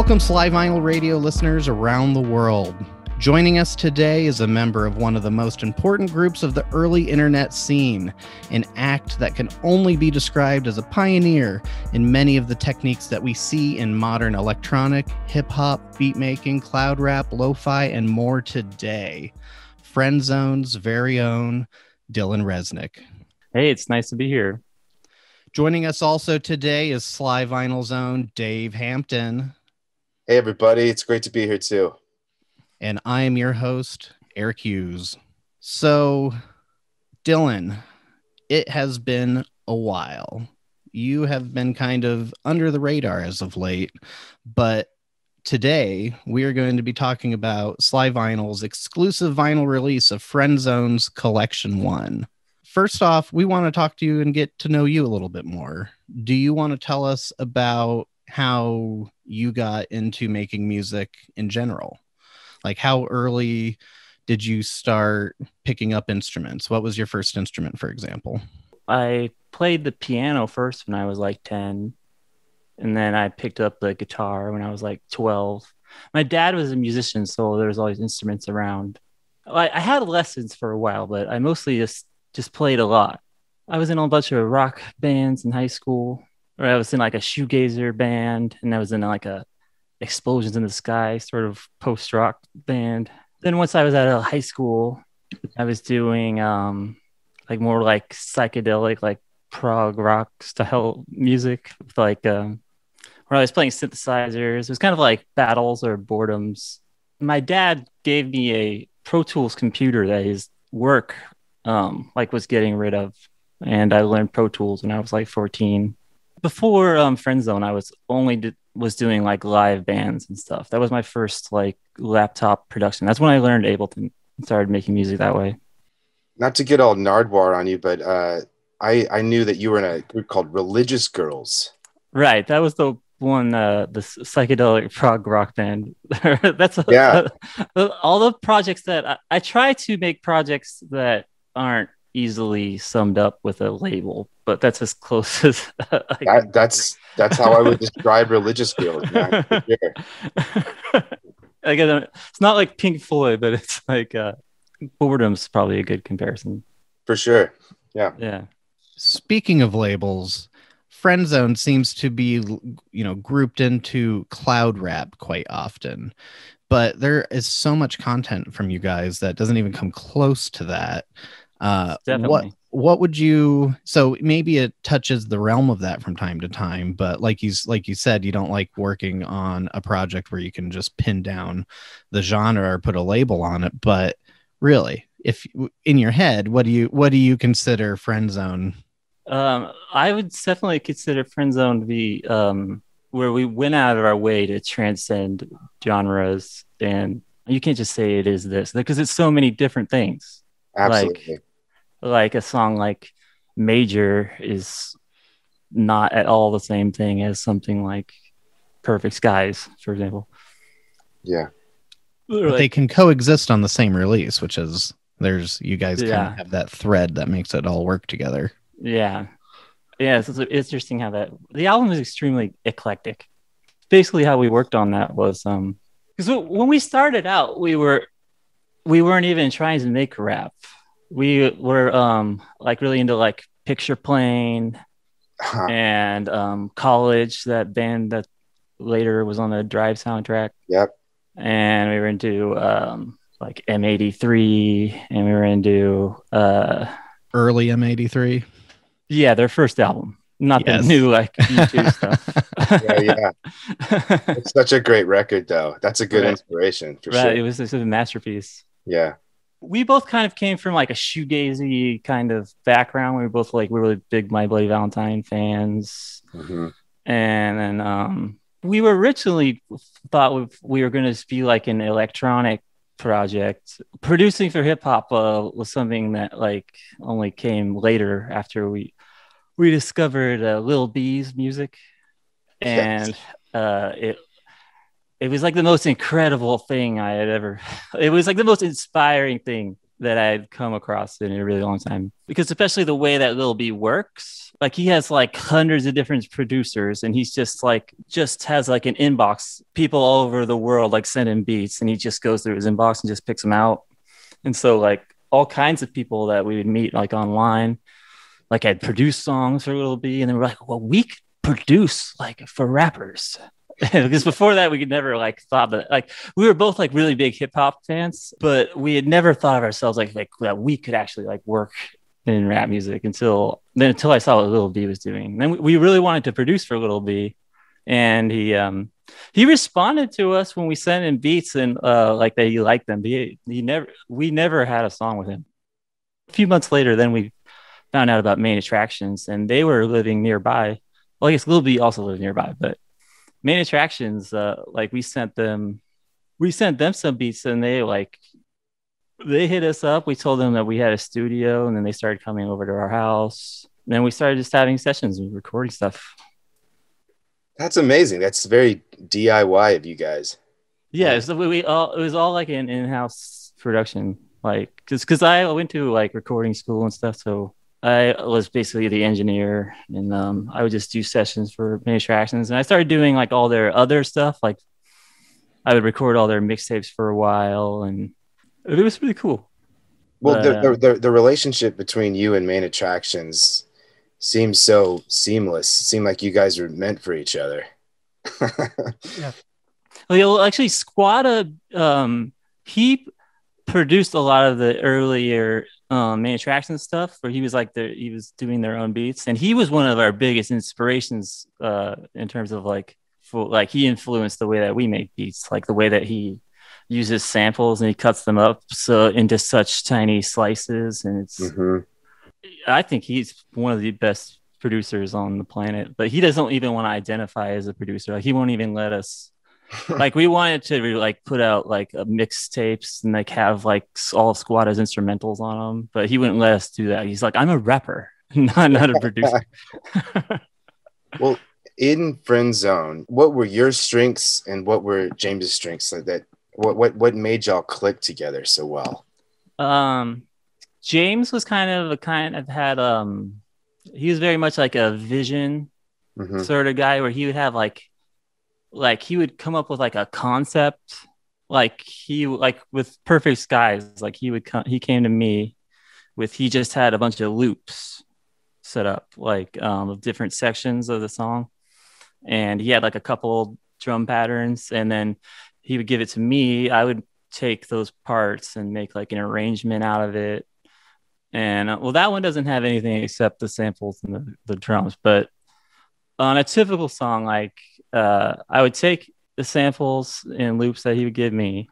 Welcome, SlyVinyl radio listeners around the world. Joining us today is a member of one of the most important groups of the early internet scene, an act that can only be described as a pioneer in many of the techniques that we see in modern electronic, hip-hop, beatmaking, cloudrap, lo-fi, and more today. Friendzone's very own Dylan Reznick. Hey, it's nice to be here. Joining us also today is SlyVinyl's own Dave Hampton. Hey, everybody. It's great to be here, too. And I am your host, Eric Hughes. So, Dylan, it has been a while. You have been kind of under the radar as of late, but today we are going to be talking about SlyVinyl's exclusive vinyl release of Friendzone's Collection 1. First off, we want to talk to you and get to know you a little bit more. Do you want to tell us about how you got into making music in general? Like, how early did you start picking up instruments? What was your first instrument, for example? I played the piano first when I was like 10, and then I picked up the guitar when I was like 12. My dad was a musician, so there was always instruments around. I had lessons for a while, but I mostly just played a lot. I was in a bunch of rock bands in high school, or I was in like a shoegazer band, and I was in like a Explosions in the Sky sort of post-rock band. Then once I was out of high school, I was doing like more like psychedelic, like prog rock style music with like where I was playing synthesizers. It was kind of like battles or boredoms. My dad gave me a Pro Tools computer that his work like was getting rid of, and I learned Pro Tools when I was like 14. Before Friendzone, I was doing like live bands and stuff. That was my first like laptop production. That's when I learned Ableton and started making music that way. Not to get all Nardwar on you, but I knew that you were in a group called Religious Girls. Right. That was the one, the psychedelic prog rock band. That's all the projects that I try to make projects that aren't easily summed up with a label, but that's as close as that's how I would describe Religious Girls. Man, for sure. Again, it's not like Pink Floyd, but it's like boredom's probably a good comparison. For sure. Yeah. Speaking of labels, Friendzone seems to be, grouped into cloudrap quite often, but there is so much content from you guys that doesn't even come close to that. Definitely. What would you, so maybe it touches the realm of that from time to time, but like you said, you don't like working on a project where you can just pin down the genre or put a label on it. But really, if in your head, what do you consider Friendzone? I would definitely consider Friendzone to be where we went out of our way to transcend genres, and you can't just say it is this because it's so many different things. Absolutely. Like a song like Major is not at all the same thing as something like Perfect Skies, for example. Yeah. But they can coexist on the same release, which is you guys kind of have that thread that makes it all work together. Yeah. It's interesting how the album is extremely eclectic. Basically how we worked on that was because when we started out, we weren't even trying to make rap. We were like really into like Picture Plane and College, that band that later was on the Drive soundtrack. Yep. And we were into like M83, and we were into early M83. Yeah, their first album, not the new like YouTube stuff. Yeah. It's such a great record, though. That's a good inspiration for sure. It was a masterpiece. Yeah. We both kind of came from like a shoegazy kind of background. We were both like really big My Bloody Valentine fans. Mm-hmm. And then we were originally thought we were going to be like an electronic project. Producing for hip hop was something that like only came later after we discovered Lil B's music. And it was like the most incredible thing I had ever. It was like the most inspiring thing that I'd come across in a really long time. Because especially the way that Lil B works, like he has like hundreds of different producers, and he's just has like an inbox, people all over the world like send him beats, and he just goes through his inbox and just picks them out. And so like all kinds of people that we would meet like online, like I'd produce songs for Lil B, and then we're like, well, we could produce like for rappers. Because before that we could never like thought that, like we were both like really big hip hop fans, but we had never thought of ourselves like that we could actually like work in rap music until I saw what Lil B was doing. Then we really wanted to produce for Lil B, and he responded to us when we sent him beats and like that he liked them. We never had a song with him. A few months later, then we found out about Main Attractions, and they were living nearby. Well, I guess Lil B also lived nearby, but Main Attractions, like we sent them some beats, and they hit us up. We told them that we had a studio, and then they started coming over to our house. And then we started just having sessions and recording stuff. That's amazing. That's very DIY of you guys. Yeah, so it was all like an in-house production, like because I went to like recording school and stuff, so I was basically the engineer, and I would just do sessions for Main Attractions, and I started doing like all their other stuff. Like I would record all their mixtapes for a while, and it was really cool. Well, the relationship between you and Main Attractions seems so seamless. It seemed like you guys were meant for each other. Yeah. Well, actually, Squatta, he produced a lot of the earlier Main Attraction stuff, where he was doing their own beats, and he was one of our biggest inspirations in terms of like he influenced the way that we make beats, like the way that he uses samples and he cuts them up so into such tiny slices, and it's I think he's one of the best producers on the planet, but he doesn't even want to identify as a producer. Like he won't even let us. Like we wanted to like put out like a mixtapes and like have like all of Squatta's instrumentals on them, but he wouldn't let us do that. He's like, I'm a rapper, not a producer. Well, in Friendzone, what were your strengths and what were James's strengths? Like that, what made y'all click together so well? James was had he was very much like a vision sort of guy, where he would have like he would come up with like a concept, like with Perfect Skies, like he came to me with, he just had a bunch of loops set up like of different sections of the song, and he had like a couple drum patterns, and then he would give it to me. I would take those parts and make like an arrangement out of it. And well, that one doesn't have anything except the samples and the drums, but on a typical song, like I would take the samples and loops that he would give me,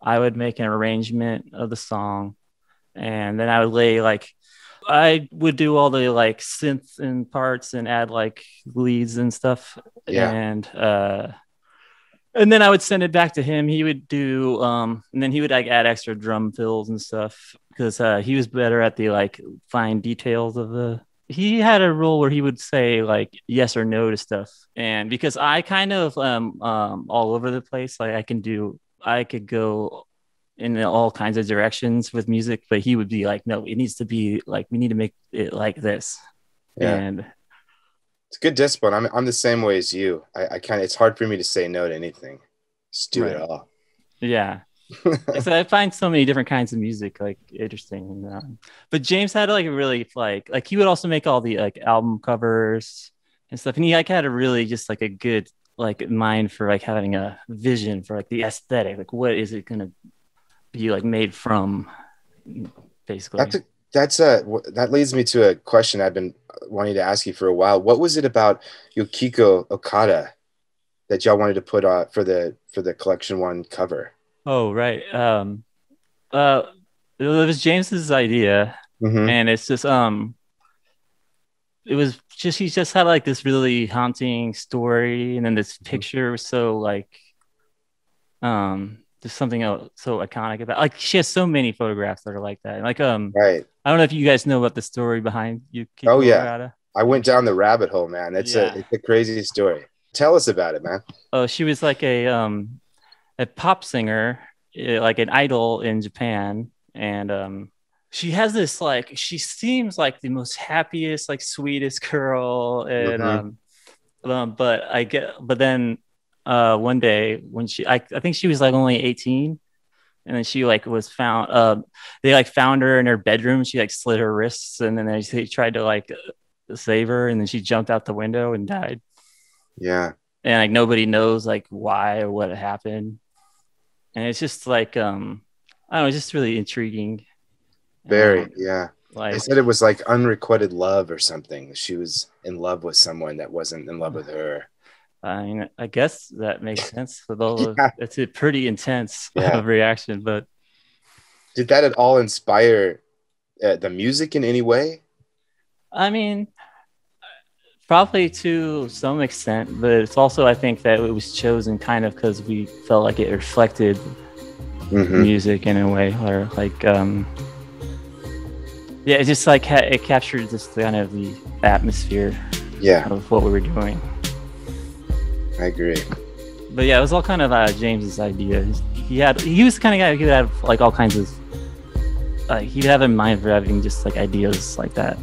I would make an arrangement of the song, and then I would do all the like synth and parts and add like leads and stuff. Yeah. And then I would send it back to him. He would do and then he would like add extra drum fills and stuff, because he was better at the like fine details of the. He had a rule where he would say like yes or no to stuff, and because I kind of all over the place, like I could go in all kinds of directions with music, but he would be like, no, it needs to be like, we need to make it like this. Yeah. And it's good discipline. I'm the same way as you. I kind of, it's hard for me to say no to anything. Just do it all. Yeah. So I find so many different kinds of music like interesting. But James had like a really like he would also make all the like album covers and stuff, and he like had a really just like a good like mind for like having a vision for like the aesthetic, like what is it gonna be like made from, basically. That leads me to a question I've been wanting to ask you for a while. What was it about Yukiko Okada that y'all wanted to put for the collection 1 cover? Oh, right. It was James's idea, and it's just it was just, he just had like this really haunting story, and then this picture was so like there's something else so iconic about, like she has so many photographs that are like that. Like right. I don't know if you guys know about the story behind Yukiko. Oh yeah, Okada. I went down the rabbit hole, man. It's a crazy story. Tell us about it, man. Oh, she was like a pop singer, like an idol in Japan, and she has this like she seems like the most happiest, like sweetest girl, and Mm-hmm. but then one day when I think she was like only 18, and then she like was found they like found her in her bedroom. She like slit her wrists, and then they tried to like save her, and then she jumped out the window and died. Yeah. And like nobody knows like why or what happened. And it's just like I don't know, it's just really intriguing. Very. And Yeah. They like said it was like unrequited love or something. She was in love with someone that wasn't in love with her. I mean, I guess that makes sense. Although Yeah. it's a pretty intense Yeah. reaction, but Did that at all inspire the music in any way? I mean, probably to some extent. But it's also I think that it was chosen kind of because we felt like it reflected Mm-hmm. music in a way, or like yeah, it just like it captured just kind of the atmosphere Yeah, of what we were doing. I agree. But yeah, it was all kind of James's idea. He was the kind of guy who could have like all kinds of he'd have in mind for having just like ideas like that.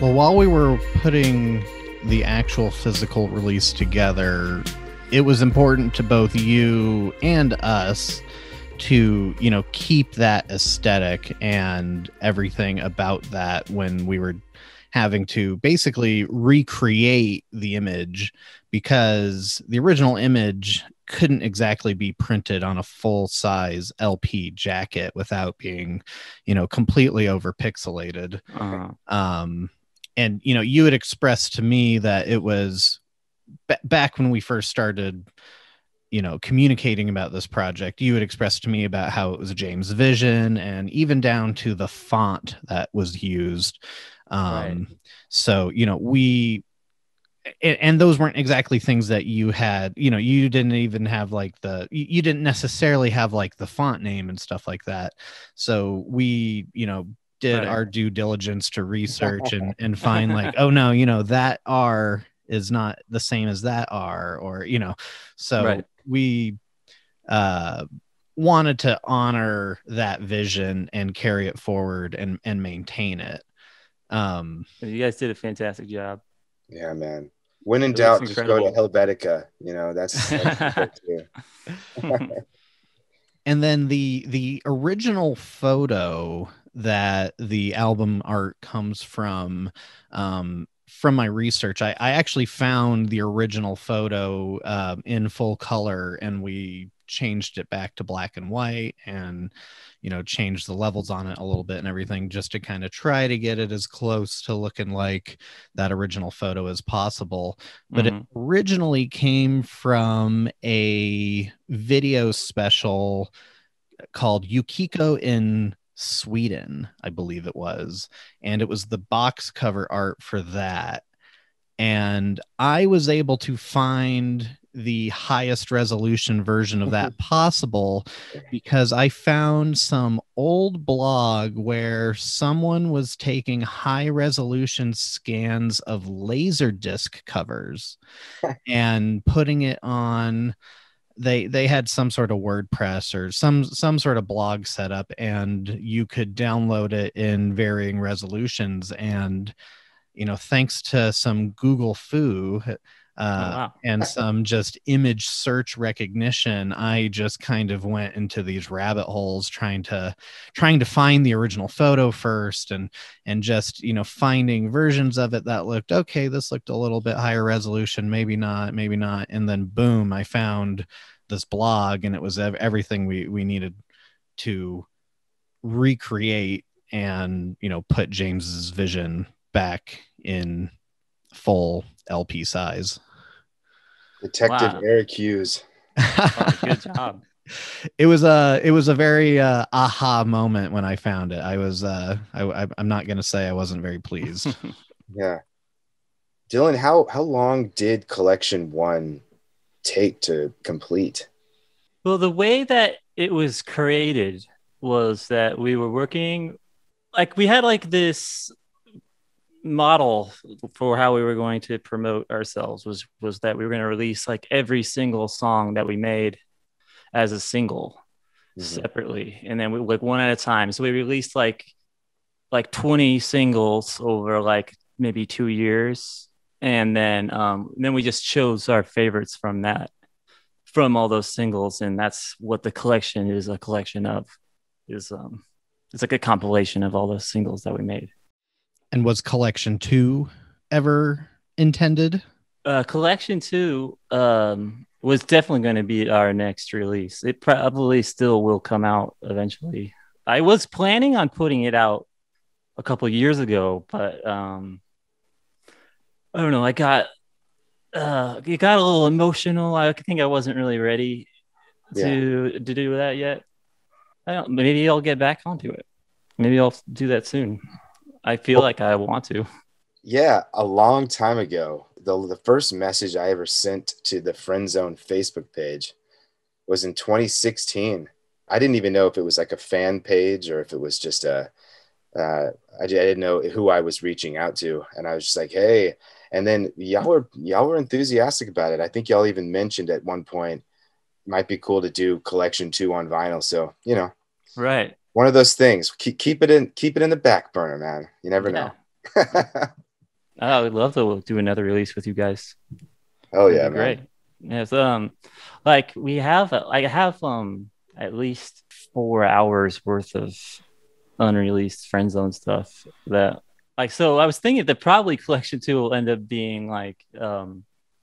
Well, while we were putting the actual physical release together, it was important to both you and us to, keep that aesthetic and everything about that when we were having to basically recreate the image, because the original image couldn't exactly be printed on a full size LP jacket without being, completely over pixelated. And you had expressed to me that it was back when we first started communicating about this project. You had expressed to me about how it was James' vision, and even down to the font that was used. Right. So we, and those weren't exactly things that you had. You didn't even have like you didn't necessarily have like the font name and stuff like that. So we did Right. our due diligence to research and find like, oh no, that R is not the same as that R, or so Right. we wanted to honor that vision and carry it forward and maintain it. You guys did a fantastic job. Yeah, man. When in It looks doubt, just go to incredible. Helvetica. That's the go-to. And then the original photo that the album art comes from my research, I actually found the original photo in full color, and we changed it back to black and white, and changed the levels on it a little bit and everything, just to kind of try to get it as close to looking like that original photo as possible. But it originally came from a video special called Yukiko in Sweden, I believe it was. And it was the box cover art for that. And I was able to find the highest resolution version of that possible because I found some old blog where someone was taking high resolution scans of Laserdisc covers and putting it on. They had some sort of WordPress or some sort of blog set up, and you could download it in varying resolutions. And thanks to some Google foo Wow. and some just image search recognition, I just kind of went into these rabbit holes trying to find the original photo first, and just finding versions of it that looked okay. This looked a little bit higher resolution, maybe not, and then boom, I found this blog, and it was everything we needed to recreate and, put James's vision back in full LP size. Detective Wow. Eric Hughes. Oh, good job. It was a very aha moment when I found it. I'm not gonna say I wasn't very pleased. Yeah. Dylan, how long did collection 1 take to complete? Well, the way that it was created was that we were working, like we had like this model for how we were going to promote ourselves was that we were going to release like every single song that we made as a single separately, and then we like one at a time. So we released like 20 singles over like maybe 2 years, and then we just chose our favorites from all those singles, and that's what the collection is a collection of. Is It's like a compilation of all those singles that we made. And was collection 2 ever intended? Collection 2 was definitely going to be our next release. It probably still will come out eventually. I was planning on putting it out a couple of years ago, but I don't know. It got a little emotional. I think I wasn't really ready to do that yet. Maybe I'll get back onto it. Maybe I'll do that soon. I feel like I want to. Yeah, a long time ago, the first message I ever sent to the Friendzone Facebook page was in 2016. I didn't even know if it was like a fan page or if it was just I didn't know who I was reaching out to, and I was just like, hey. And then y'all were enthusiastic about it. I think y'all even mentioned at one point it might be cool to do collection 2 on vinyl. So Right. One of those things. Keep it in the back burner, man. You never know. I would love to do another release with you guys. Oh, That'd yeah, be great. Yes, like I have at least 4 hours worth of unreleased Friendzone stuff that so I was thinking that probably collection 2 will end up being like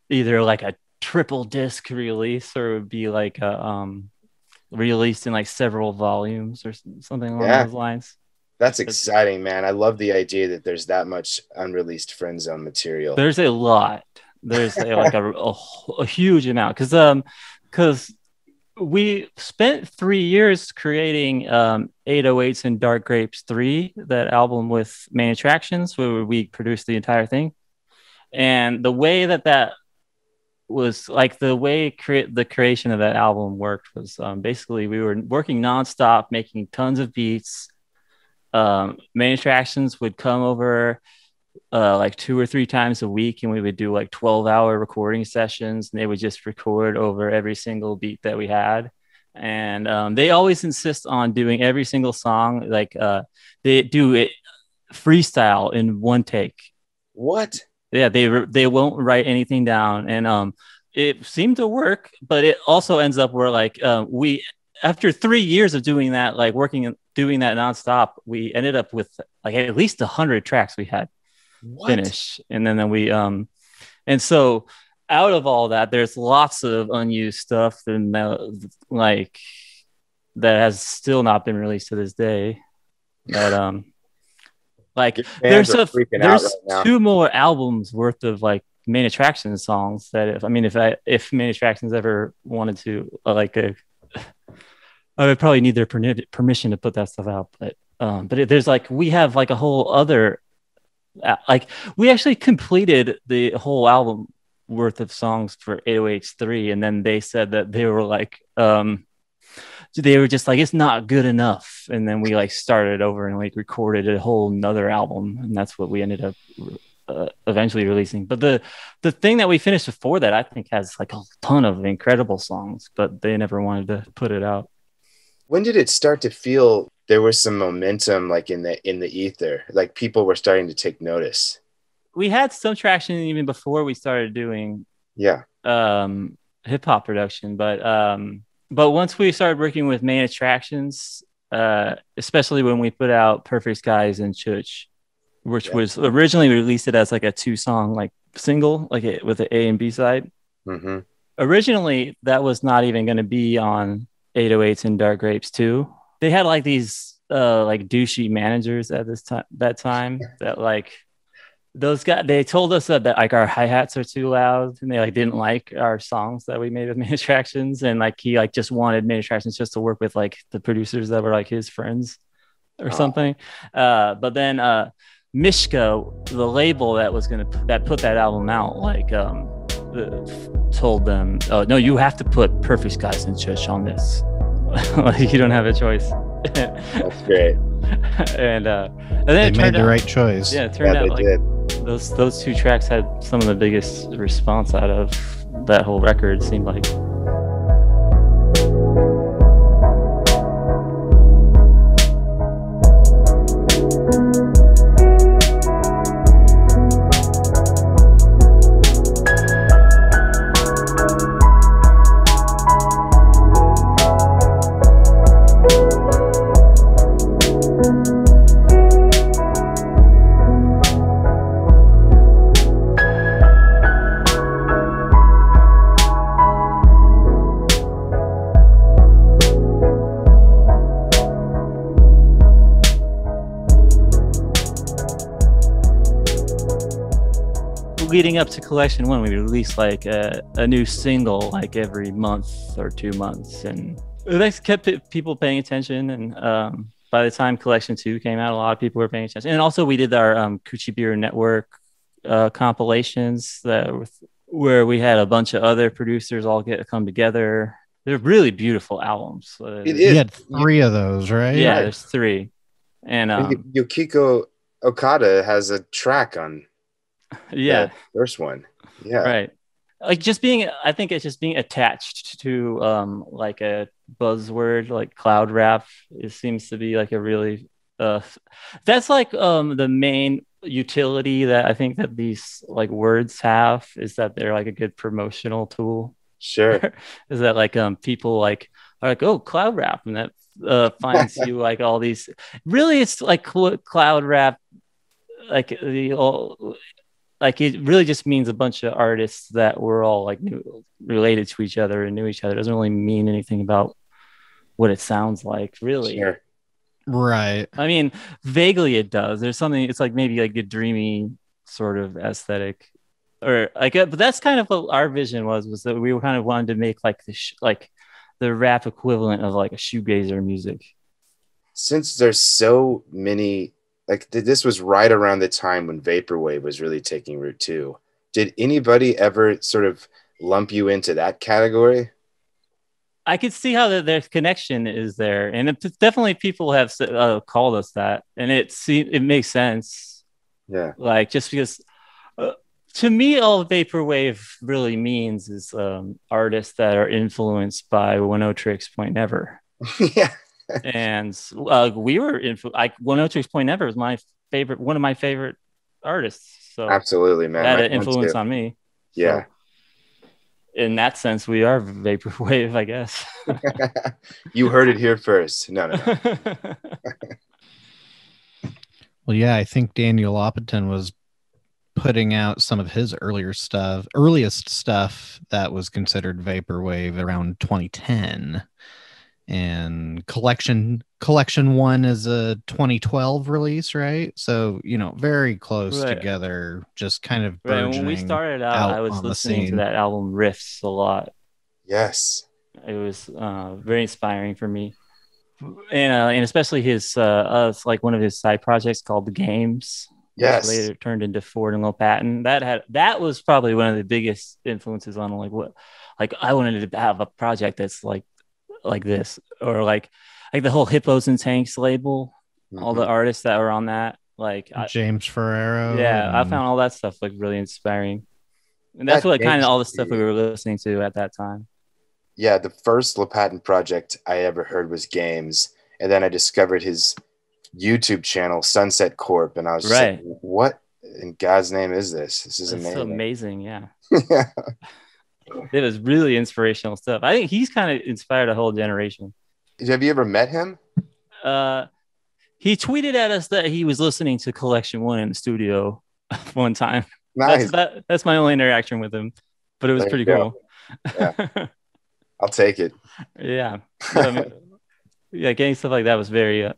either like a triple disc release, or it would be like a released in like several volumes or something along those lines. That's exciting, man. I love the idea that there's that much unreleased Friendzone material. There's a lot. There's like a huge amount because we spent 3 years creating 808s and Dark Grapes 3, that album with Main Attractions, where we produced the entire thing. And the way that was like the way the creation of that album worked was basically we were working nonstop, making tons of beats. Main Attractions would come over like 2 or 3 times a week, and we would do like 12-hour recording sessions, and they would just record over every single beat that we had. And they always insist on doing every single song like they do it freestyle in one take. What? Yeah, they won't write anything down, and it seemed to work, but it also ends up where like we, after 3 years of doing that, like doing that nonstop, we ended up with like at least 100 tracks we had finished, and then we and so out of all that, there's lots of unused stuff and like that has still not been released to this day. But like there's 2 more albums worth of like Main Attractions songs that if Main Attractions ever wanted to I would probably need their permission to put that stuff out. But there's like we have like a whole other like we actually completed the whole album worth of songs for 808s 3, and then they said that they were like they were just like, it's not good enough, and then we like started over and like recorded a whole nother album, and that's what we ended up eventually releasing. But the thing that we finished before that, I think, has like a ton of incredible songs, but they never wanted to put it out. When did it start to feel there was some momentum, like in the ether, like people were starting to take notice? We had some traction even before we started doing hip hop production, but once we started working with Main Attractions, especially when we put out Perfect Skies and Church, which was originally released as like a 2-song like single, like with the A and B side. Mm-hmm. Originally, that was not even going to be on 808s and Dark Grapes 2. They had like these like douchey managers at that time that like those guys, they told us that like our hi-hats are too loud, and they like didn't like our songs that we made with Main Attractions, and like he like just wanted Main Attractions just to work with like the producers that were like his friends or something. But then Mishka, the label that was that put that album out, like told them, oh no, you have to put Perfect Skies and Shush on this. Like you don't have a choice. That's great. And then they made the right choice. Yeah, it turned out like did. those two tracks had some of the biggest response out of that whole record, it seemed like. Leading up to Collection 1, we released like a new single like every month or 2 months, and that kept people paying attention. And by the time Collection 2 came out, a lot of people were paying attention. And also we did our Coochie Beer Network compilations where we had a bunch of other producers all come together. They're really beautiful albums. It is. You had 3 of those, right? Yeah, Right. there's 3. And Yukiko Okada has a track on yeah, the first one. Yeah. right. Like I think it's just being attached to like a buzzword like cloudrap. It seems to be like a really that's like the main utility that I think that these like words have, is that they're like a good promotional tool. Sure. Is that like people like are like, oh, cloudrap, and that finds you like all these. Really, it's like cloudrap, like like it really just means a bunch of artists that were all like related to each other and knew each other. It doesn't really mean anything about what it sounds like, really. Sure. Right. I mean, vaguely it does. There's something, it's like maybe like a dreamy sort of aesthetic, or like, but that's kind of what our vision was that we kind of wanted to make like like the rap equivalent of like a shoegazer music. Since there's so many, like this was right around the time when vaporwave was really taking root too. Did anybody ever sort of lump you into that category? I could see how their connection is there, and it's definitely people have called us that, and it makes sense. Yeah, like just because to me, all vaporwave really means is artists that are influenced by One O Tricks Point Never. yeah. And we were like One O Tricks Point Never was one of my favorite artists. So Absolutely, man. that had an influence on me. Yeah. So, in that sense, we are vaporwave, I guess. You heard it here first. No. Well, yeah, I think Daniel Oppeton was putting out some of his earliest stuff that was considered vaporwave around 2010. And collection 1 is a 2012 release, right? So, very close together, just kind of burgeoning. When we started out, I was listening to that album Riffs a lot. Yes. It was very inspiring for me. And especially his like one of his side projects called The Games. Yes. Which later turned into Ford and Low Patton. That was probably one of the biggest influences on like I wanted to have a project that's like this, or like the whole Hippos and Tanks label, all the artists that were on that, like James Ferrero. Yeah, I found all that stuff like really inspiring, and that's what kind of all the stuff we were listening to at that time. Yeah, the first Lopatin project I ever heard was Games, and then I discovered his YouTube channel Sunset Corp, and I was just like, what in God's name is this? This is amazing. So amazing, yeah. Yeah. It was really inspirational stuff. I think he's kind of inspired a whole generation. Have you ever met him? He tweeted at us that he was listening to Collection 1 in the studio one time. Nice. That's my only interaction with him, but it was pretty cool. Yeah. I'll take it. Yeah. yeah, getting stuff like that was very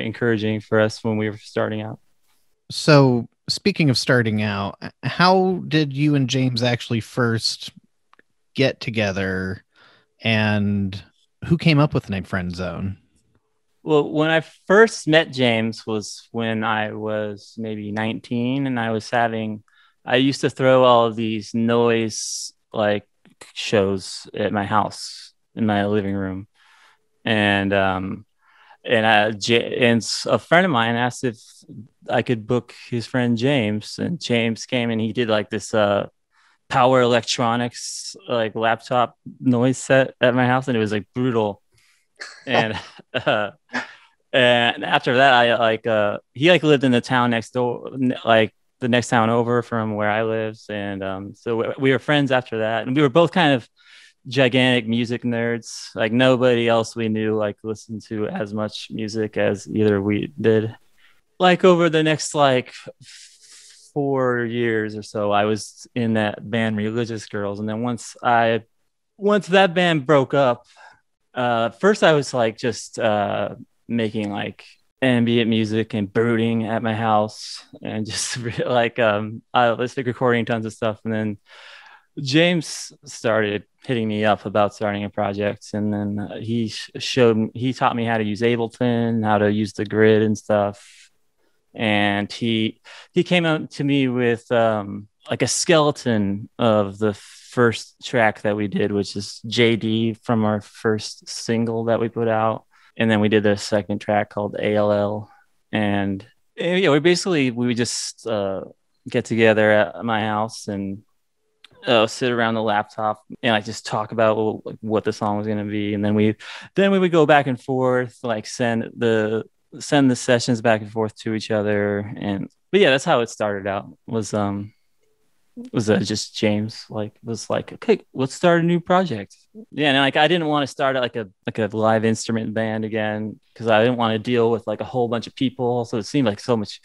encouraging for us when we were starting out. So, speaking of starting out, how did you and James actually first get together, and who came up with the name Friendzone? Well, when I first met James was when I was maybe 19, and I used to throw all of these noise like shows at my house in my living room. And a friend of mine asked if I could book his friend James, and James came and he did like this power electronics like laptop noise set at my house, and it was like brutal. And uh, and after that, I like he like lived in the town next door, like the next town over from where I lived, and so we were friends after that, and we were both kind of gigantic music nerds. Like nobody else we knew like listened to as much music as either we did. Like over the next like 4 years or so, I was in that band Religious Girls, and then once that band broke up, first I was like just making like ambient music and brooding at my house, and just like I was like recording tons of stuff, and then James started hitting me up about starting a project, and then he taught me how to use Ableton, how to use the grid and stuff. And he came out to me with like a skeleton of the first track that we did, which is JD from our first single that we put out. And then we did the second track called ALL. And yeah, we would just get together at my house and sit around the laptop and like just talk about what the song was going to be. And then we would go back and forth, like send the sessions back and forth to each other. But yeah, that's how it started out. Was just James was like, okay, let's start a new project. Yeah, and like I didn't want to start like a live instrument band again, because I didn't want to deal with like a whole bunch of people. So it seemed like so much.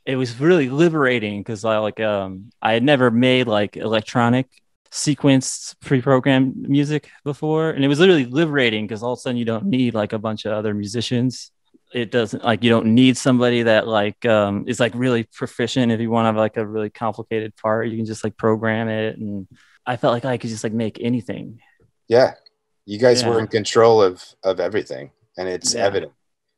It was really liberating because I had never made like electronic sequenced pre-programmed music before, and it was literally liberating because all of a sudden you don't need like a bunch of other musicians. It doesn't like you don't need somebody that like is like really proficient. If you want to have like a really complicated part, you can just like program it. And I felt like I could just like make anything. Yeah, you guys were in control of everything, and it's evident.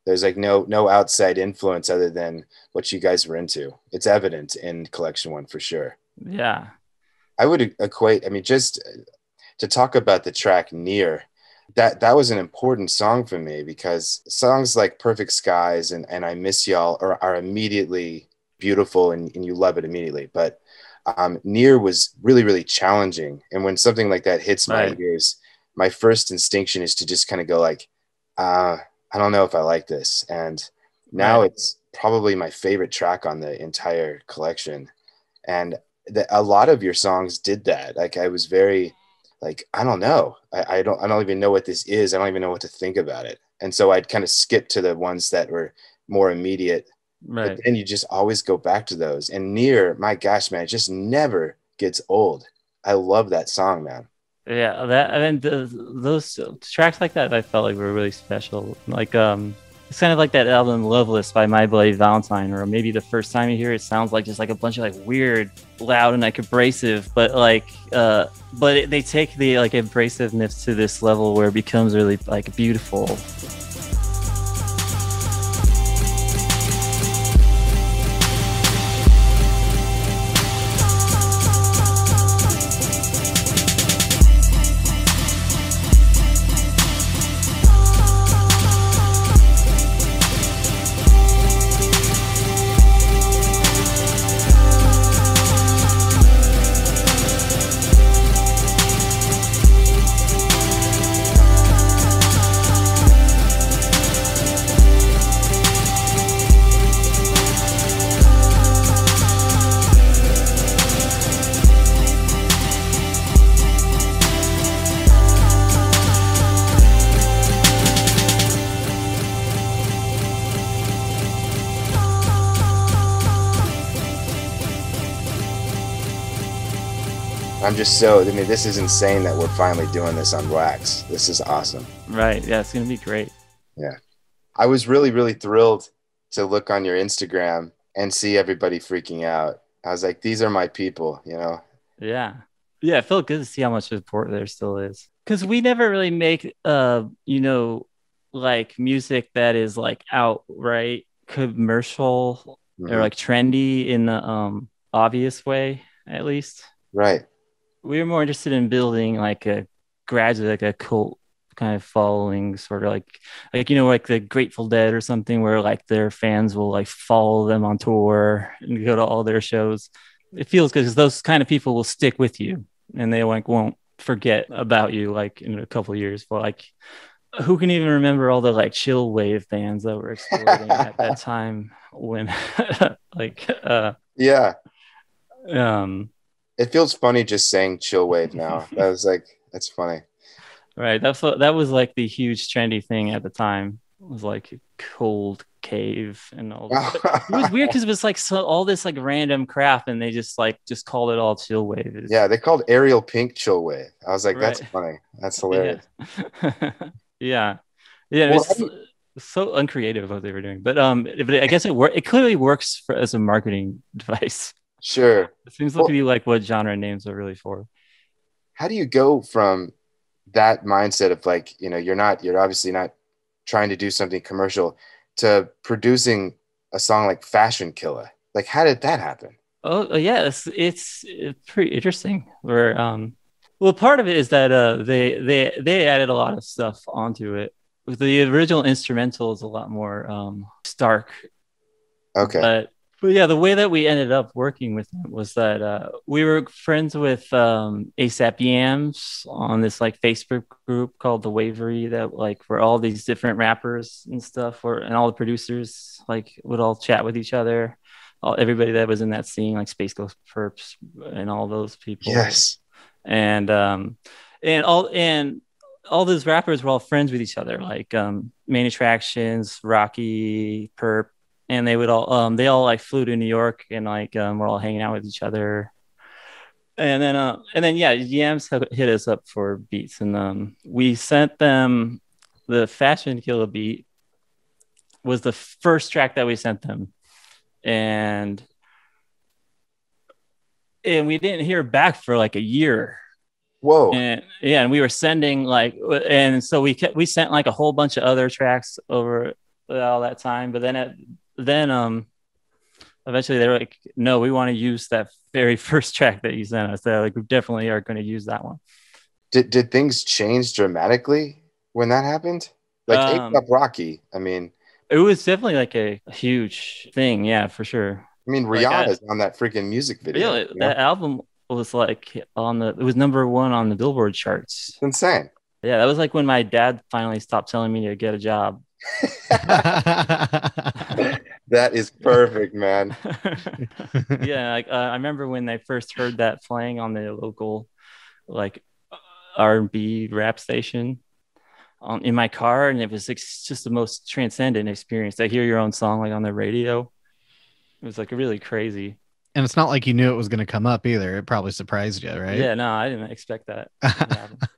There's like no outside influence other than what you guys were into. It's evident in Collection One for sure. Yeah, I would equate. I mean, just to talk about the track Near, that was an important song for me, because songs like Perfect Skies and I Miss Y'all are immediately beautiful, and you love it immediately. But Near was really, really challenging. And when something like that hits my ears, my first instinction is to just kind of go like, I don't know if I like this. And now it's probably my favorite track on the entire collection. And a lot of your songs did that. Like I was very like, I don't know. I don't even know what this is. I don't even know what to think about it. And so I'd kind of skip to the ones that were more immediate. Right. But then you just always go back to those. And Near, my gosh, man, it just never gets old. I love that song, man. Yeah, those tracks like that I felt like were really special. Like it's kind of like that album Loveless by My Bloody Valentine, or maybe the first time you hear it sounds like just like a bunch of like weird, loud and like abrasive, but like they take the like abrasiveness to this level where it becomes really like beautiful. This is insane that we're finally doing this on wax. This is awesome. Right. Yeah, it's going to be great. Yeah. I was really, really thrilled to look on your Instagram and see everybody freaking out. I was like, these are my people, you know? Yeah. Yeah, it felt good to see how much support there still is. Because we never really make like music that is like outright commercial or Mhm. like trendy in the obvious way, at least. Right. We were more interested in building like a gradually like a cult kind of following, sort of like like the Grateful Dead or something, where like their fans will like follow them on tour and go to all their shows. It feels good because those kind of people will stick with you and they like won't forget about you like in a couple of years. But like, who can even remember all the like chill wave bands that were exploding at that time when like Yeah. um It feels funny just saying chill wave now. That was like, that's funny. right. That was like the huge trendy thing at the time. It was like cold cave and all this. But it was weird because it was like all this like random crap, and they just called it all chill wave. Yeah, they called Ariel Pink chill wave. I was like, that's Right. funny. That's Yeah. hilarious. Yeah. Yeah. Well, It's so uncreative what they were doing, but I guess it clearly works as a marketing device. sure. It seems like Well, to be like what genre names are really for. how do you go from that mindset of like, you're obviously not trying to do something commercial to producing a song like Fashion Killer? Like, how did that happen? Oh yeah, it's pretty interesting. Where well, part of it is that they added a lot of stuff onto it. The original instrumental is a lot more stark, Okay. but yeah, the way that we ended up working with them was that we were friends with ASAP Yams on this like Facebook group called the Wavery, that like where all these different rappers and stuff were, and all the producers like would all chat with each other. Everybody that was in that scene, like Space Ghost Perps and all those people, Yes. and um, and all those rappers were all friends with each other, like Main Attractions, Rocky, Perp, and they all like flew to New York and like we're all hanging out with each other. And then yeah, Yams hit us up for beats, and we sent them the Fashion Killer beat was the first track that we sent them, and we didn't hear back for like a year. Whoa. And yeah, and we were sending like, and so we sent like a whole bunch of other tracks over all that time, but then eventually they were like, no, we want to use that very first track that you sent us. They're like, we definitely are going to use that one. Did things change dramatically when that happened? Like Um, A$AP Rocky. I mean, it was definitely like a huge thing, yeah, for sure. Like Rihanna's on that freaking music video. yeah, that album was like it was number one on the Billboard charts. It's insane. Yeah, that was like when my dad finally stopped telling me to get a job. That is perfect, man. Yeah, like I remember when they first heard that playing on the local like R&B rap station in my car, and it was like just the most transcendent experience. To hear your own song like on the radio, it was like really crazy. And it's not like you knew it was going to come up either. It probably surprised you, right? Yeah, no, I didn't expect that.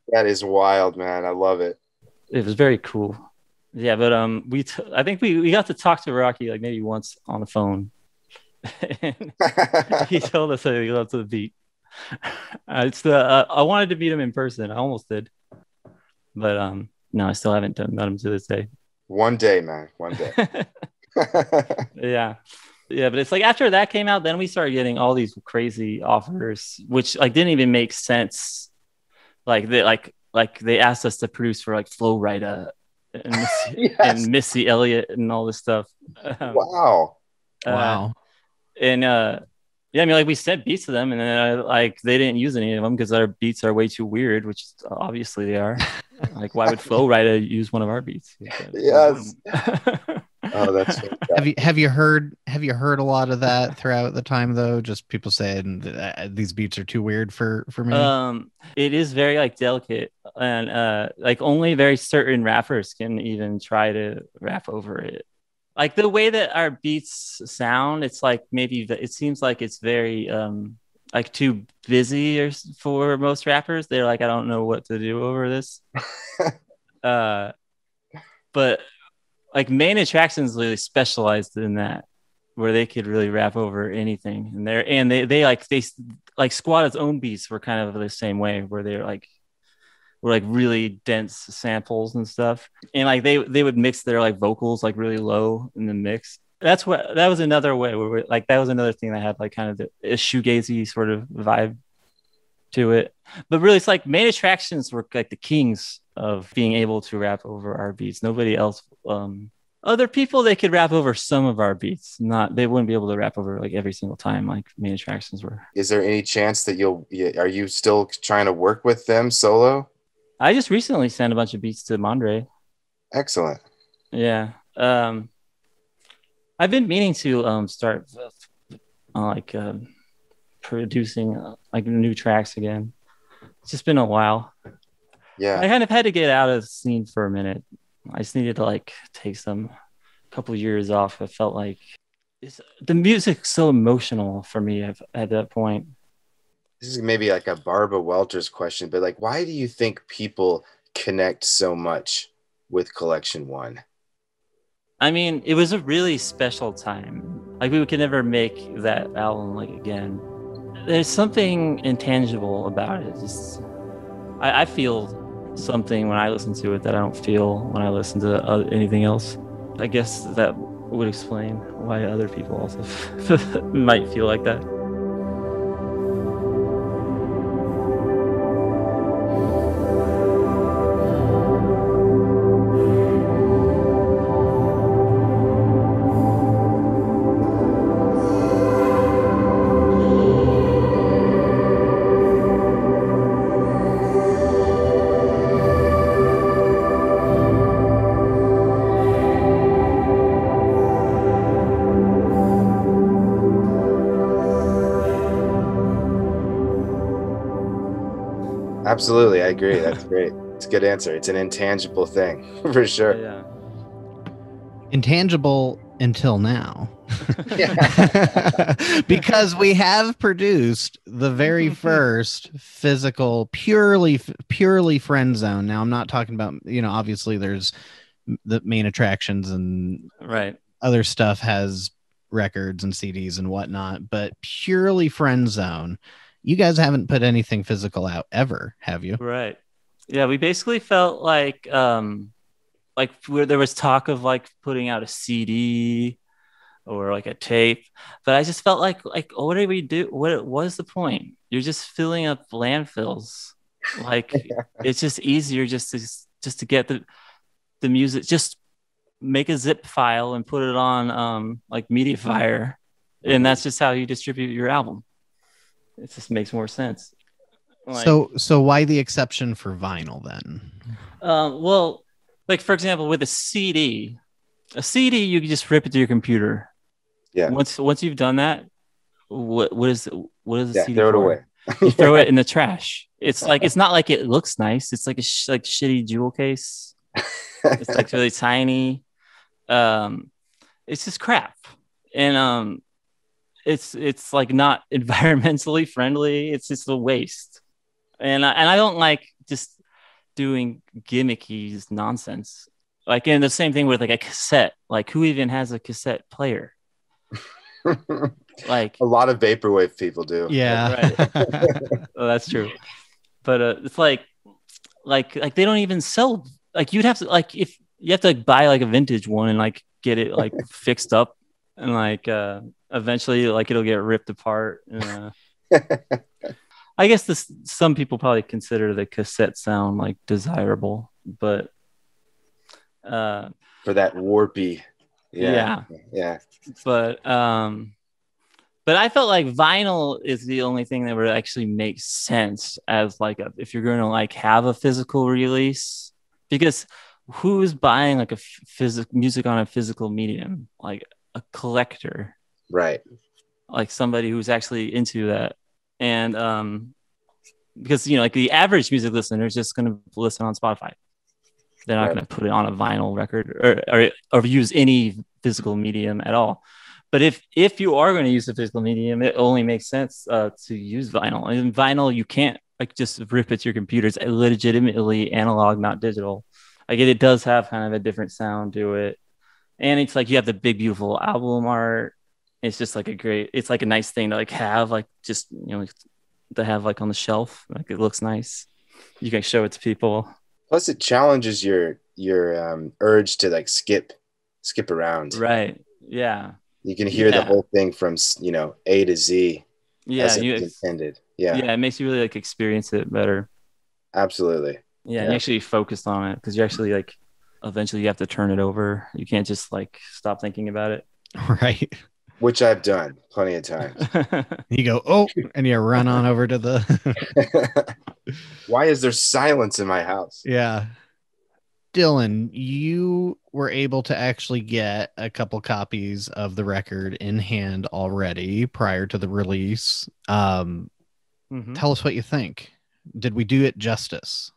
That is wild, man. I love it. It was very cool. Yeah, but I think we got to talk to Rocky like maybe once on the phone. And he told us that he loved the beat. I wanted to meet him in person. I almost did, but no, I still haven't met him to this day. One day, man. One day. Yeah, yeah, but it's like after that came out, then we started getting all these crazy offers, which like didn't even make sense. Like they asked us to produce for like Flo Rida and Yes. and Missy Elliott and all this stuff. Wow. Wow. And yeah, I mean, like we sent beats to them, and then like they didn't use any of them because our beats are way too weird, which obviously they are. Like, why would Flo Rida use one of our beats? Yes. Oh, that's fantastic. Have you heard a lot of that throughout the time though? Just people saying that, these beats are too weird for me. It is very like delicate, and like only very certain rappers can even try to rap over it. Like the way that our beats sound, it's like maybe it seems like it's very like too busy for most rappers. They're like, I don't know what to do over this. But like Main Attractions really specialized in that, where they could really rap over anything. And they like Squad's own beats were kind of the same way, where they were like really dense samples and stuff. And like they would mix their like vocals like really low in the mix. That was another way where like that was another thing that had like kind of a shoegazy sort of vibe to it. But really, it's like Main Attractions were like the kings of being able to rap over our beats. Nobody else. Other people, they could rap over some of our beats. They wouldn't be able to rap over like every single time like Main Attractions were. Is there any chance that are you still trying to work with them solo? I just recently sent a bunch of beats to Mondre. Excellent. Yeah. I've been meaning to start producing like new tracks again. It's just been a while. Yeah. I kind of had to get out of the scene for a minute. I just needed to like take a couple of years off. I felt like the music's so emotional for me at that point. This is maybe like a Barbara Welters question, but like, why do you think people connect so much with Collection 1? I mean, it was a really special time. Like we could never make that album like again. There's something intangible about it. Just I feel something when I listen to it that I don't feel when I listen to anything else. I guess that would explain why other people also might feel like that. Absolutely, I agree. That's great. It's a good answer. It's an intangible thing for sure. Yeah. Intangible until now. Because we have produced the very first physical purely Friendzone. Now I'm not talking about, obviously there's the Main Attractions and other stuff has records and CDs and whatnot, but purely Friendzone. You guys haven't put anything physical out ever, have you? Right. Yeah, we basically felt like where there was talk of like putting out a CD or like a tape, but I just felt like what do we do? What was the point? You're just filling up landfills. Like it's just easier just to get the music. Just make a zip file and put it on like MediaFire, and that's just how you distribute your album. It just makes more sense. Like, so why the exception for vinyl then? Well, like for example, with a CD you can just rip it to your computer. Yeah. Once you've done that, what is the CD throw it for? away. You throw it in the trash. It's like it's not like it looks nice. It's like a shitty jewel case. It's like really tiny. It's just crap, and it's like not environmentally friendly. It's just a waste, and I don't like just doing gimmicky nonsense. Like, and the same thing with like a cassette. Like, who even has a cassette player? Like a lot of vaporwave people do. Yeah, right. Well, that's true. But it's like they don't even sell. Like, you'd have to if you have to buy like a vintage one and like get it like fixed up, and like eventually like it'll get ripped apart. I guess some people probably consider the cassette sound like desirable, but for that warpy. Yeah. But I felt like vinyl is the only thing that would actually make sense as like if you're going to like have a physical release, because who's buying like a music on a physical medium? Like a collector, right? Like somebody who's actually into that. And because like the average music listener is just going to listen on Spotify. They're not going to put it on a vinyl record or use any physical medium at all. But if you are going to use a physical medium, it only makes sense to use vinyl. And vinyl, you can't like just rip it to your computer. It's legitimately analog, not digital. Like it does have kind of a different sound to it. And it's like you have the big beautiful album art. It's just like it's like a nice thing to like have, like just like, to have like on the shelf. Like it looks nice. You can show it to people. Plus, it challenges your urge to like skip around. Right. Yeah. You can hear the Yeah. whole thing from A to Z Yeah. as it was intended. Yeah, Yeah, it makes you really like experience it better. absolutely. Yeah, and you Yeah, actually focus on it because you actually like eventually you have to turn it over. You can't just like stop thinking about it. Right. which I've done plenty of times. You go, oh, and you run on over to the. Why is there silence in my house? Yeah. Dylan, you were able to actually get a couple copies of the record in hand already prior to the release. Mm-hmm. Tell us what you think. Did we do it justice?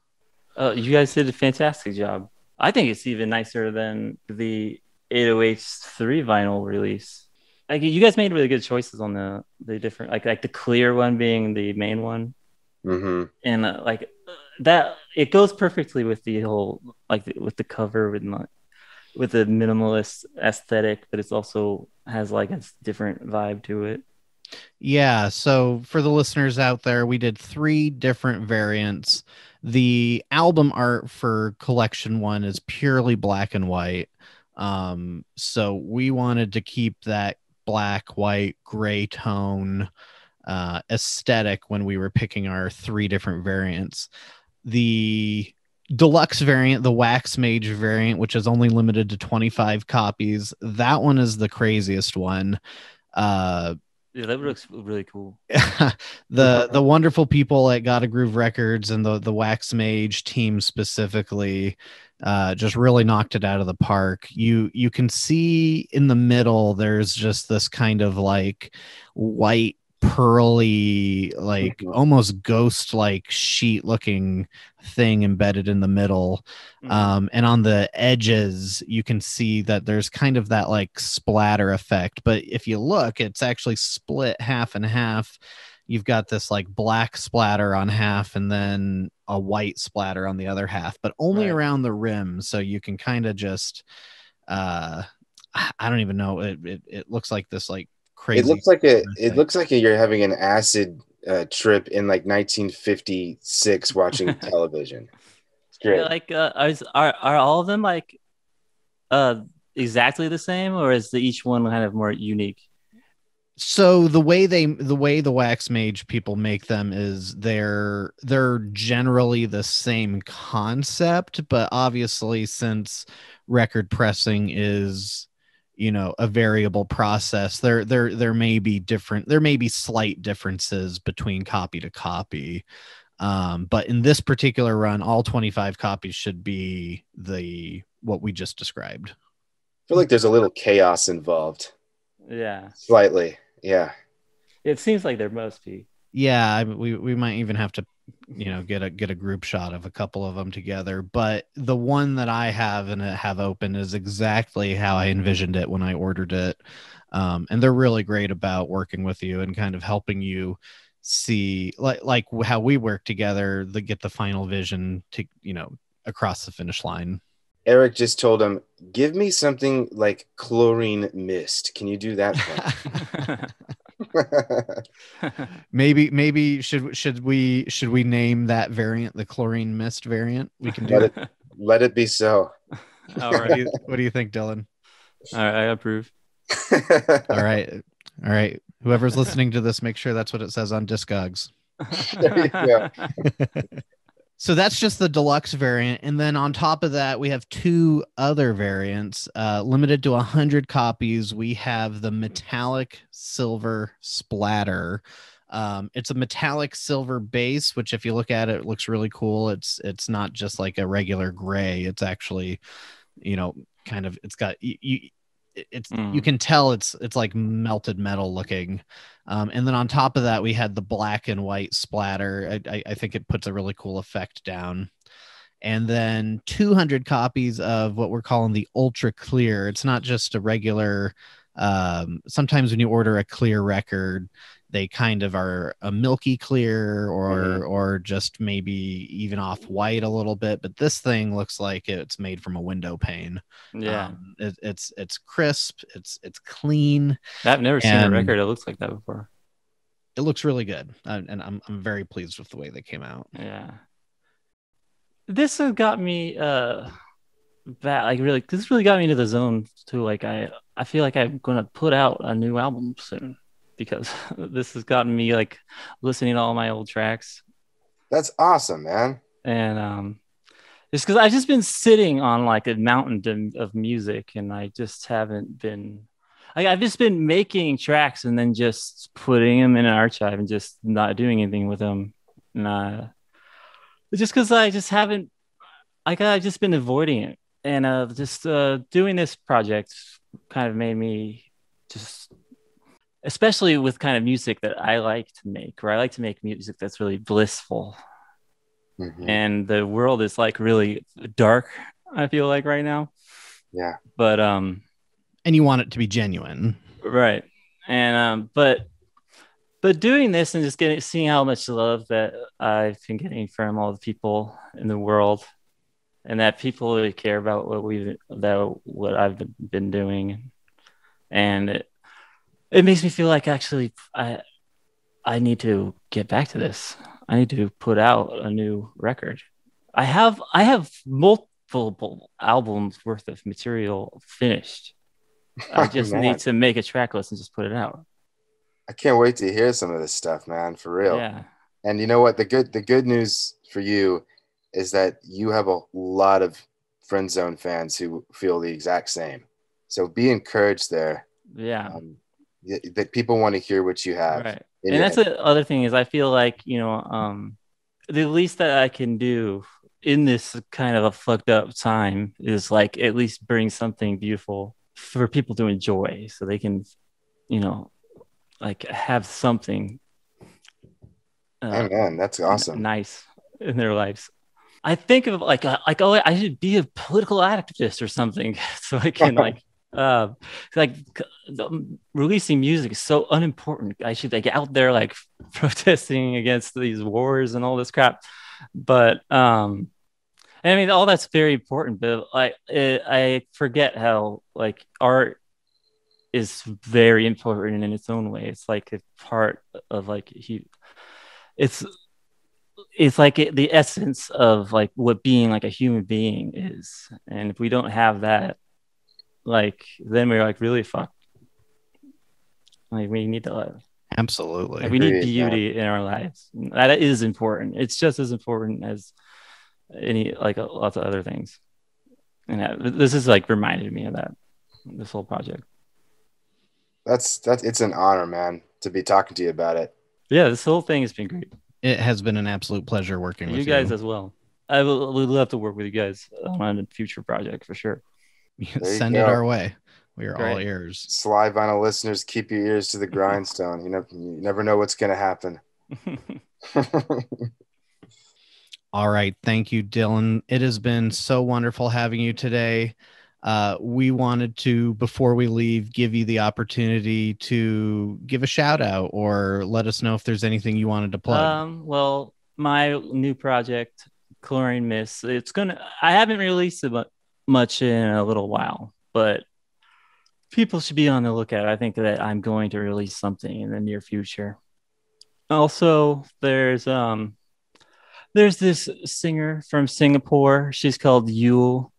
You guys did a fantastic job. I think it's even nicer than the 808's 3 vinyl release. Like you guys made really good choices on the different like the clear one being the main one, Mm-hmm. and that it goes perfectly with the whole with the cover with the minimalist aesthetic, but it's also has like a different vibe to it. Yeah. So for the listeners out there, we did 3 different variants. The album art for collection 1 is purely black and white. So we wanted to keep that black, white, gray tone aesthetic when we were picking our 3 different variants. The deluxe variant, the Wax Mage variant, which is only limited to 25 copies, that one is the craziest one. Uh, Yeah, that looks really cool. the wonderful people at Gotta Groove Records and the Wax Mage team specifically just really knocked it out of the park. You can see in the middle there's just this kind of like white pearly like almost ghost like sheet looking thing embedded in the middle. And on the edges you can see that there's kind of that like splatter effect, but if you look it's actually split half and half. You've got this like black splatter on half and then a white splatter on the other half, but only Right. around the rim, so you can kind of just uh I don't even know, it looks like this like It crazy looks like you're having an acid trip in like 1956 watching television. It's Yeah, great. like are all of them like uh exactly the same, or is each one kind of more unique? So the way the Wax Mage people make them is they're generally the same concept, but obviously since record pressing is a variable process, there may be slight differences between copy to copy. But in this particular run all 25 copies should be the what we just described. I feel like there's a little chaos involved. Yeah, Slightly. Yeah. it seems like there must be. Yeah, we might even have to get a group shot of a couple of them together, but the one that I have open is exactly how I envisioned it when I ordered it. And they're really great about working with you and kind of helping you see like how we work together to get the final vision to across the finish line. Eric just told him, give me something like Chlorine Mist. Can you do that for me? Maybe should we name that variant the Chlorine Mist variant? We can do Let it be so. All right. What do you think, Dylan? All right, I approve. All right. Whoever's listening to this, make sure that's what it says on Discogs. There you go. So that's just the deluxe variant, and then on top of that, we have 2 other variants, limited to 100 copies. We have the metallic silver splatter. It's a metallic silver base, which if you look at it, it looks really cool. It's not just like a regular gray. It's actually, kind of it's got you can tell it's like melted metal looking. And then on top of that we had the black and white splatter. I think it puts a really cool effect down. And then 200 copies of what we're calling the ultra clear. It's not just a regular sometimes when you order a clear record they kind of are a milky clear Mhm. or just maybe even off white a little bit. But this thing looks like it's made from a window pane. Yeah. It's crisp, it's clean, I've never seen a and record that looks like that before. it looks really good. And I'm very pleased with the way they came out. Yeah. This has got me this really got me into the zone too. Like I feel like I'm gonna put out a new album soon because this has gotten me like listening to all my old tracks. That's awesome, man. And just because I've just been sitting on like a mountain of music, and I just haven't been. I've just been making tracks and then just putting them in an archive and just not doing anything with them. And just because I just haven't, like, I've just been avoiding it. And just doing this project kind of made me just, especially with kind of music that I like to make, where I like to make music that's really blissful. Mhm. And the world is like really dark, I feel like right now. Yeah. But And you want it to be genuine. right. And but doing this and just seeing how much love that I've been getting from all the people in the world, and that people really care about what I've been doing, and it makes me feel like actually I need to get back to this. I need to put out a new record. I have multiple albums worth of material finished. I just Man, need to make a track list and just put it out. I can't wait to hear some of this stuff, man, for real. Yeah. And you know what? The good news for you is that you have a lot of Friendzone fans who feel the exact same. So be encouraged there. Yeah. That people want to hear what you have. Right. in And your that's head. the other thing is I feel like, the least that I can do in this kind of a fucked up time is like at least bring something beautiful for people to enjoy so they can, you know, like have something Amen. That's awesome. nice in their lives. I think of oh, I should be a political activist or something so I can uh like releasing music is so unimportant. I should like out there like protesting against these wars and all this crap. But I mean all that's very important, but I forget how like art is very important in its own way. It's like a part of like it's it's like the essence of like what being like a human being is. And if we don't have that, like then we're like really fucked. Like we need to Absolutely. we need Agreed, man. beauty in our lives. That is important. It's just as important as any like lots of other things. And this is like reminded me of that, this whole project. That's it's an honor, man, to be talking to you about it. Yeah, this whole thing has been great. It has been an absolute pleasure working with You guys as well. I would love to work with you guys on a future project for sure. There you Send it go. our way. We are all Great. ears. SlyVinyl listeners, keep your ears to the grindstone. You never know what's going to happen. All right. Thank you, Dylan. It has been so wonderful having you today. We wanted to, before we leave, give you the opportunity to give a shout out or let us know if there's anything you wanted to plug. Well, my new project, Chlorine Mist, I haven't released it much in a little while, but people should be on the lookout. I think that I'm going to release something in the near future. Also, there's this singer from Singapore. She's called Yeule.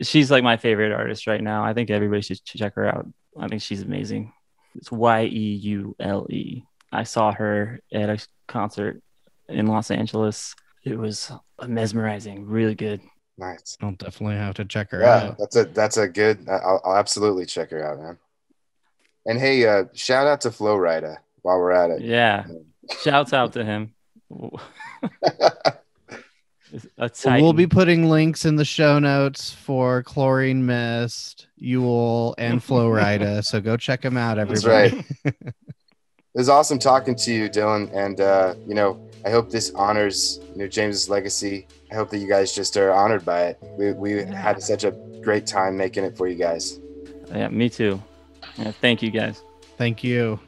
She's like my favorite artist right now. I think everybody should check her out. I think she's amazing. It's Yeule. I saw her at a concert in Los Angeles. It was mesmerizing, really good. Nice. I'll definitely have to check her Yeah, out. that's a good. I'll absolutely check her out, man. And hey, shout out to Flowrider while we're at it. Yeah. Shouts out to him. We'll be putting links in the show notes for Chlorine Mist, Yeule, and Flowrider. So go check them out, everybody. That's right. It was awesome talking to you, Dylan. And I hope this honors James's legacy. I hope that you guys just are honored by it. We had such a great time making it for you guys. Yeah, me too. Yeah, thank you guys. Thank you.